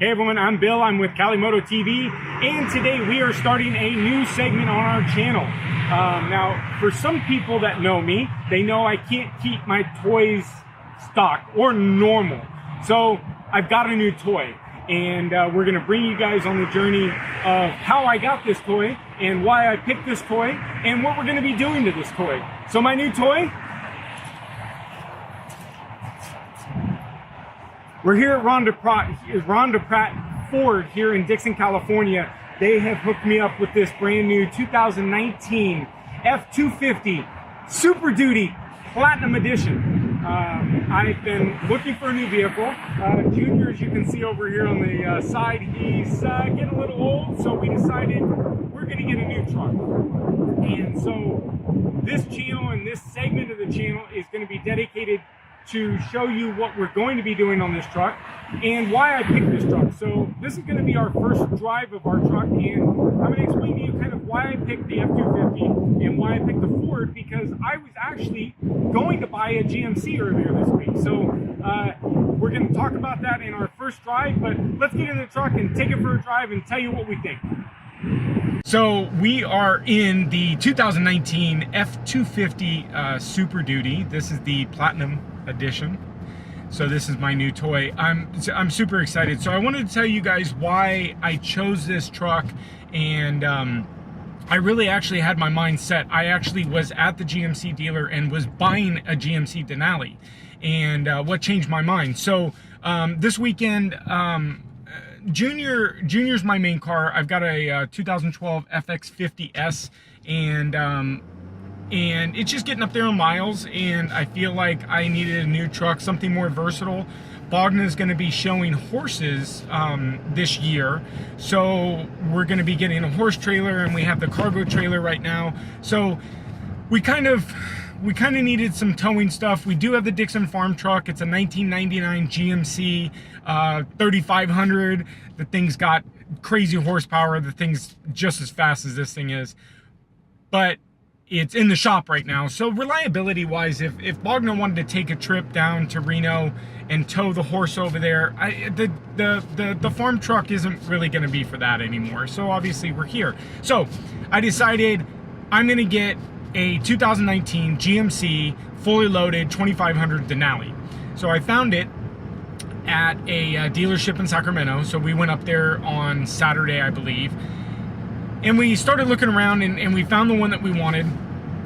Hey everyone, I'm Bill. I'm with Cali Moto TV, and today we are starting a new segment on our channel. Now, for some people that know me, they know I can't keep my toys stock or normal. So I've got a new toy, and we're going to bring you guys on the journey of how I got this toy and why I picked this toy and what we're going to be doing to this toy. So my new toy, we're here at Ronda Pratt Ford here in Dixon, California. They have hooked me up with this brand new 2019 F250 SuperDuty Platinum Edition. I've been looking for a new vehicle. Junior, as you can see over here on the side, he's getting a little old, so we decided we're going to get a new truck. And so this channel and this segment of the channel is going to be dedicated to show you what we're going to be doing on this truck and why I picked this truck. So this is going to be our first drive of our truck, and I'm going to explain to you kind of why I picked the F250 and why I picked the Ford, because I was actually going to buy a GMC earlier this week. So we're going to talk about that in our first drive, but let's get in the truck and take it for a drive and tell you what we think. So we are in the 2019 F250 SuperDuty. This is the Platinum Edition. So this is my new toy. I'm super excited. So I wanted to tell you guys why I chose this truck, and I really actually had my mind set. I actually was at the GMC dealer and was buying a GMC Denali, and what changed my mind? So this weekend, Junior's my main car. I've got a 2012 FX50S, and it's just getting up there on miles, and I feel like I needed a new truck, something more versatile. Bogna is going to be showing horses this year, so we're going to be getting a horse trailer, and we have the cargo trailer right now. So we kind of needed some towing stuff. We do have the Dixon farm truck. It's a 1999 GMC 3500. The thing's got crazy horsepower. The thing's just as fast as this thing is, but it's in the shop right now. So reliability wise, if Bogna wanted to take a trip down to Reno and tow the horse over there, the farm truck isn't really going to be for that anymore. So obviously we're here. So I decided I'm going to get a 2019 GMC fully loaded 2500 Denali. So I found it at a dealership in Sacramento. So we went up there on Saturday, I believe, and we started looking around, and we found the one that we wanted,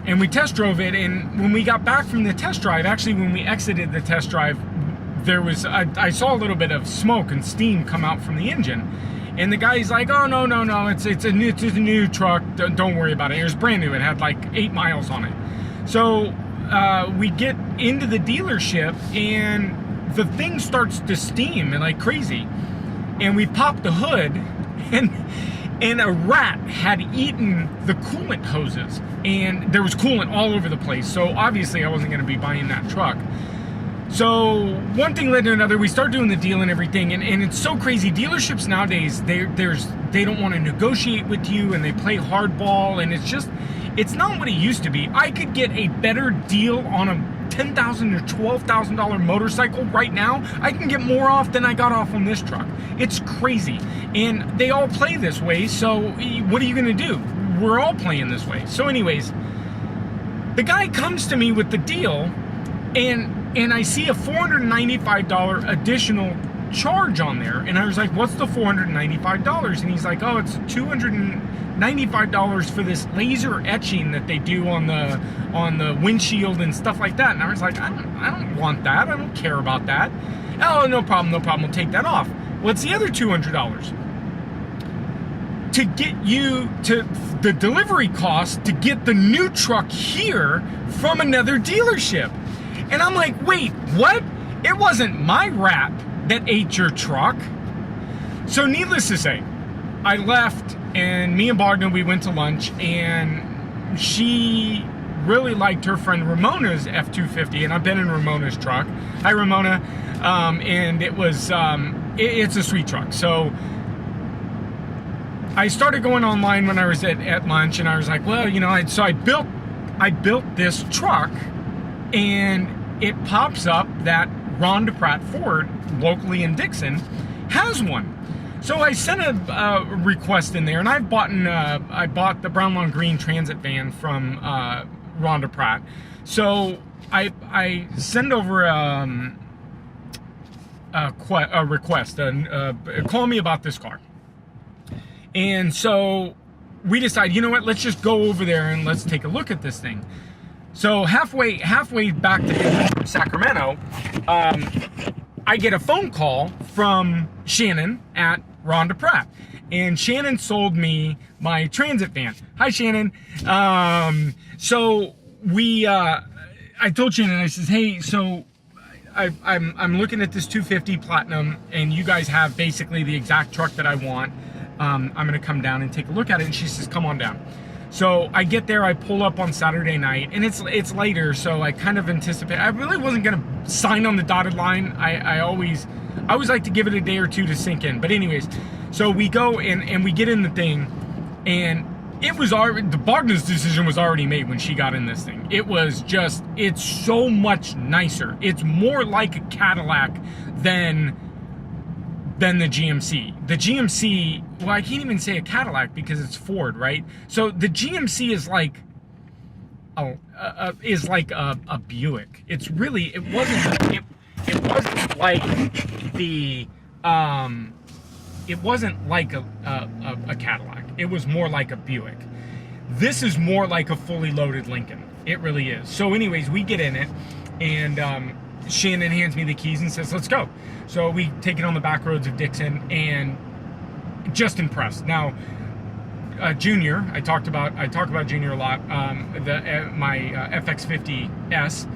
and we test drove it. And when we got back from the test drive, actually when we exited the test drive, there was I saw a little bit of smoke and steam come out from the engine. And the guy's like, oh, no, it's a new truck, don't worry about it. It was brand new, it had like 8 miles on it. So we get into the dealership, and the thing starts to steam and like crazy. And we pop the hood, and a rat had eaten the coolant hoses, and there was coolant all over the place. So obviously I wasn't gonna be buying that truck. So one thing led to another. We start doing the deal and everything, and it's so crazy. Dealerships nowadays, they don't want to negotiate with you, and they play hardball, and it's not what it used to be. I could get a better deal on a $10,000 or $12,000 motorcycle right now. I can get more off than I got off on this truck. It's crazy, and they all play this way. So what are you gonna do? We're all playing this way. So anyways, the guy comes to me with the deal, and I see a $495 additional charge on there, and I was like, what's the $495? And he's like, oh, it's $295 for this laser etching that they do on the windshield and stuff like that. And I was like, I don't want that. I don't care about that. Oh, no problem, we'll take that off. What's the other $200? To get you to the delivery cost to get the new truck here from another dealership. And I'm like, wait, what? It wasn't my rat that ate your truck. So needless to say, I left, and me and Bogna, we went to lunch, and she really liked her friend Ramona's F250, and I've been in Ramona's truck. Hi, Ramona. And it was, it's a sweet truck. So I started going online when I was at lunch, and I was like, well, you know, I built this truck, and it pops up that Ronda Pratt Ford, locally in Dixon, has one. So I sent a request in there, and I bought the brown on green transit van from Rhonda Pratt. So I send over a request, call me about this car. And so we decide, you know what, let's just go over there and let's take a look at this thing. So halfway back to Sacramento, I get a phone call from Shannon at Rhonda Pratt, and Shannon sold me my transit van. Hi, Shannon. So I told Shannon, I says, hey, so I'm looking at this 250 Platinum, and you guys have basically the exact truck that I want. I'm gonna come down and take a look at it. And she says, come on down. So I get there, I pull up on Saturday night, and it's later, so I kind of anticipate. I really wasn't gonna sign on the dotted line. I always like to give it a day or two to sink in. But anyways, so we go and we get in the thing, and it was already, the Bogdan's decision was already made when she got in this thing. It was just, it's so much nicer. It's more like a Cadillac than the GMC. The GMC, well, I can't even say a Cadillac because it's Ford, right? So the GMC is like a Buick. It's really, it wasn't like the it wasn't like a Cadillac. It was more like a Buick. This is more like a fully loaded Lincoln. It really is. So anyways, we get in it, and Shannon hands me the keys and says, let's go. So we take it on the back roads of Dixon, and just impressed. Now, Junior, I talk about Junior a lot. My FX50S,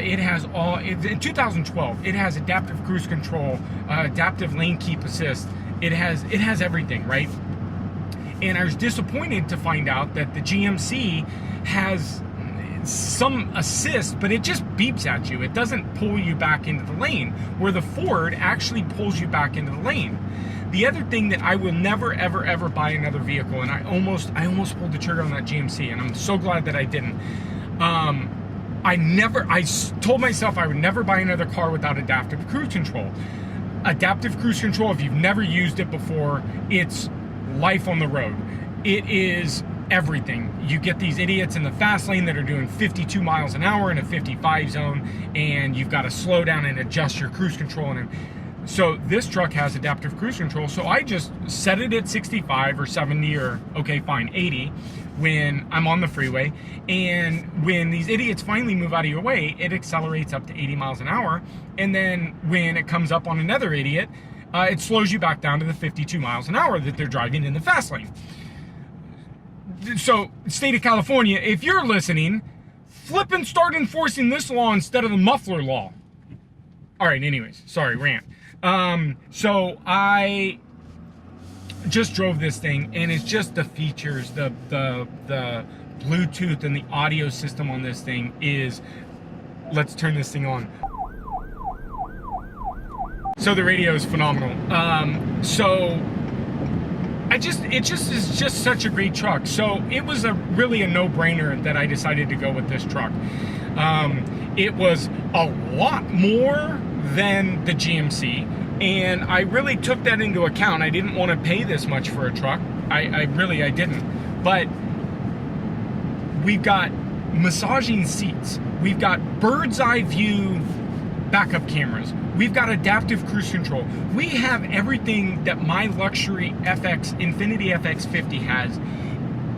it has in 2012. It has adaptive cruise control, adaptive lane keep assist. It has everything, right? And I was disappointed to find out that the GMC has some assist, but it just beeps at you. It doesn't pull you back into the lane, where the Ford actually pulls you back into the lane. The other thing that I will never, ever, ever buy another vehicle, and I almost pulled the trigger on that GMC, and I'm so glad that I didn't. I told myself I would never buy another car without adaptive cruise control. Adaptive cruise control, if you've never used it before, it's life on the road. It is everything. You get these idiots in the fast lane that are doing 52 miles an hour in a 55 zone, and you've got to slow down and adjust your cruise control. And so this truck has adaptive cruise control, so I just set it at 65 or 70 or, okay, fine, 80 when I'm on the freeway. And when these idiots finally move out of your way, it accelerates up to 80 miles an hour. And then when it comes up on another idiot, it slows you back down to the 52 miles an hour that they're driving in the fast lane. So, state of California, if you're listening, flip and start enforcing this law instead of the muffler law. All right, anyways, sorry, rant. So I just drove this thing, and it's just the features, the Bluetooth and the audio system on this thing is, let's turn this thing on. So the radio is phenomenal. It is just such a great truck. So it was really a no-brainer that I decided to go with this truck. It was a lot more than the GMC, and I really took that into account. I didn't want to pay this much for a truck. I didn't. But we've got massaging seats. We've got bird's eye view backup cameras. We've got adaptive cruise control. We have everything that my luxury Infiniti FX50 has,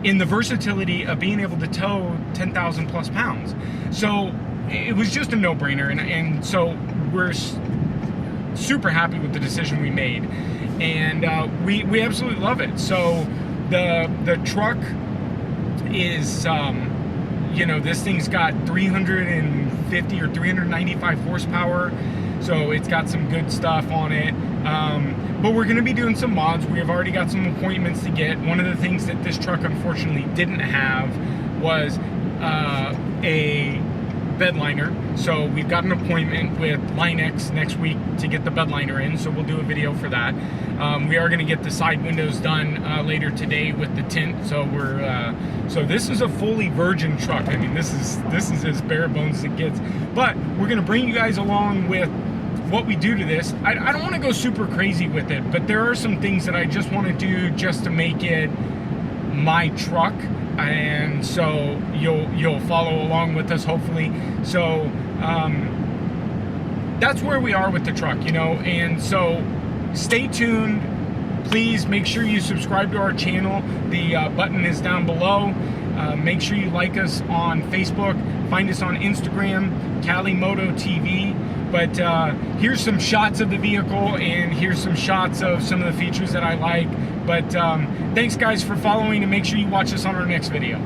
in the versatility of being able to tow 10,000 plus pounds. So it was just a no-brainer, and so we're super happy with the decision we made, and we absolutely love it. So the truck is, this thing's got 350 or 395 horsepower, so it's got some good stuff on it. But we're going to be doing some mods. We have already got some appointments to get. One of the things that this truck unfortunately didn't have was a bed liner. So we've got an appointment with Linex next week to get the bed liner in, so we'll do a video for that. We are going to get the side windows done later today with the tint. So so this is a fully virgin truck. I mean, this is as bare bones as it gets. But we're going to bring you guys along with what we do to this. I don't want to go super crazy with it, but there are some things that I just want to do just to make it my truck, and so you'll follow along with us, hopefully. So that's where we are with the truck, you know. And so stay tuned. Please make sure you subscribe to our channel. The button is down below. Make sure you like us on Facebook. Find us on Instagram, Cali Moto TV. But here's some shots of the vehicle, and here's some shots of some of the features that I like. But thanks guys for following, and make sure you watch us on our next video.